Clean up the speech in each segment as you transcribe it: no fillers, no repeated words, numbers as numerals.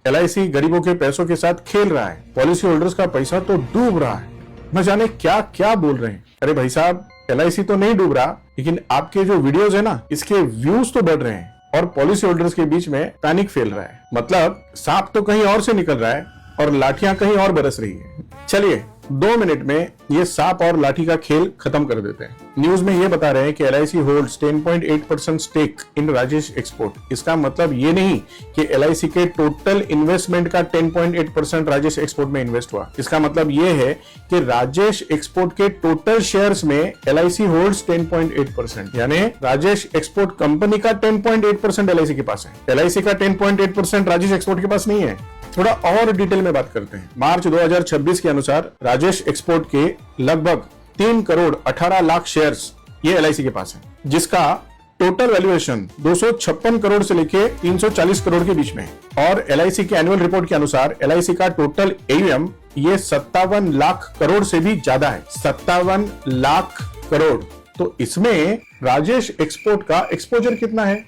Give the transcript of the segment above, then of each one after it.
LIC गरीबों के पैसों के साथ खेल रहा है, पॉलिसी होल्डर्स का पैसा तो डूब रहा है। न जाने क्या क्या बोल रहे हैं। अरे भाई साहब, LIC तो नहीं डूब रहा, लेकिन आपके जो वीडियोस है ना, इसके व्यूज तो बढ़ रहे हैं और पॉलिसी होल्डर्स के बीच में पैनिक फैल रहा है। मतलब सांप तो कहीं और से निकल रहा है और लाठियां कहीं और बरस रही है। चलिए 2 मिनट में ये सांप और लाठी का खेल खत्म कर देते हैं। न्यूज में ये बता रहे हैं कि LIC holds 10.8% stake in Rajesh export. इसका मतलब ये नहीं कि LIC के टोटल इन्वेस्टमेंट का 10.8% राजेश एक्सपोर्ट में इन्वेस्ट हुआ। इसका मतलब ये है कि राजेश एक्सपोर्ट के टोटल शेयर्स में LIC होल्ड्स 10.8%, यानी राजेश एक्सपोर्ट कंपनी का 10.8% LIC के पास है। LIC का 10.8% राजेश एक्सपोर्ट के पास नहीं है। थोड़ा और डिटेल में बात करते हैं। मार्च 2026 के अनुसार राजेश एक्सपोर्ट के लगभग 3 करोड़ 18 लाख शेयर्स ये LIC के पास है, जिसका टोटल वैल्यूएशन 256 करोड़ से लेके 340 करोड़ के बीच में है। और LIC के एनुअल रिपोर्ट के अनुसार LIC का टोटल AUM ये 57 लाख करोड़ से भी ज्यादा है। 57 लाख करोड़। तो इसमें राजेश एक्सपोर्ट का एक्सपोजर कितना है?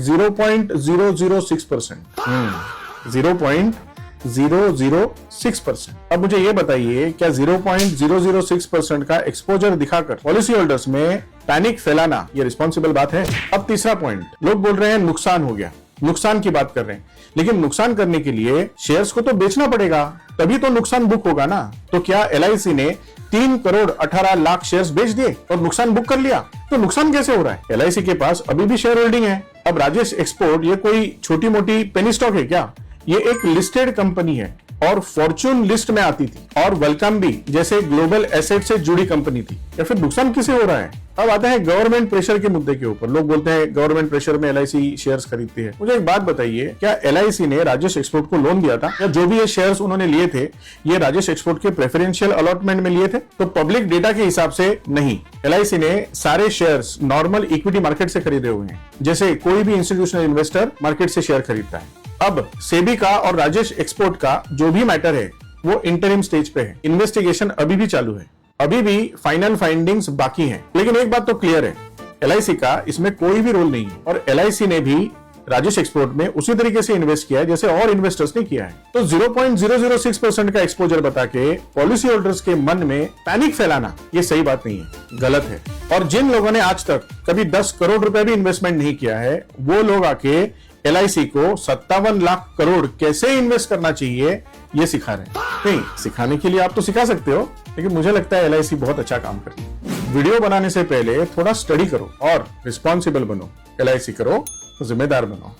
0.006%। 0.006%। अब मुझे ये बताइए, क्या 0.006% का एक्सपोजर दिखाकर पॉलिसी होल्डर्स में पैनिक फैलाना ये रिस्पॉन्सिबल बात है? अब तीसरा पॉइंट, लोग बोल रहे हैं नुकसान हो गया, नुकसान की बात कर रहे हैं, लेकिन नुकसान करने के लिए शेयर्स को तो बेचना पड़ेगा, तभी तो नुकसान बुक होगा ना। तो क्या LIC ने 3 करोड़ 18 लाख शेयर्स बेच दिए और नुकसान बुक कर लिया? तो नुकसान कैसे हो रहा है? LIC के पास अभी भी शेयर होल्डिंग है। अब राजेश एक्सपोर्ट ये कोई छोटी मोटी पेनी स्टॉक है क्या? ये एक लिस्टेड कंपनी है और फॉर्च्यून लिस्ट में आती थी और वेलकम भी जैसे ग्लोबल एसेट से जुड़ी कंपनी थी। या फिर नुकसान किसे हो रहा है? अब आता है गवर्नमेंट प्रेशर के मुद्दे के ऊपर। लोग बोलते हैं गवर्नमेंट प्रेशर में LIC शेयर्स खरीदती है। मुझे एक बात बताइए, क्या LIC ने राजेश एक्सपोर्ट को लोन दिया था, या जो भी ये शेयर्स उन्होंने लिए थे ये राजेश एक्सपोर्ट के प्रेफरेंशियल अलॉटमेंट में लिए थे? तो पब्लिक डेटा के हिसाब से नहीं। LIC ने सारे शेयर्स नॉर्मल इक्विटी मार्केट से खरीदे हुए हैं, जैसे कोई भी इंस्टीट्यूशनल इन्वेस्टर मार्केट से शेयर खरीदता है। अब सेबी का और राजेश एक्सपोर्ट का जो भी मैटर है वो इंटरिम स्टेज पे है। इन्वेस्टिगेशन अभी भी चालू है, अभी भी फाइनल फाइंडिंग्स बाकी हैं। लेकिन एक बात तो क्लियर है, LIC का इसमें कोई भी रोल नहीं है और LIC ने भी राजेश एक्सपोर्ट में उसी तरीके से इन्वेस्ट किया है जैसे और इन्वेस्टर्स ने किया है। तो 0.006% का एक्सपोजर बता के पॉलिसी होल्डर्स के मन में पैनिक फैलाना ये सही बात नहीं है, गलत है। और जिन लोगों ने आज तक कभी 10 करोड़ रुपए भी इन्वेस्टमेंट नहीं किया है, वो लोग आके LIC को 57 लाख करोड़ कैसे इन्वेस्ट करना चाहिए ये सिखा रहे हैं। नहीं, सिखाने के लिए आप तो सिखा सकते हो, लेकिन मुझे लगता है LIC बहुत अच्छा काम करती है। वीडियो बनाने से पहले थोड़ा स्टडी करो और रिस्पॉन्सिबल बनो। LIC करो, जिम्मेदार बनो।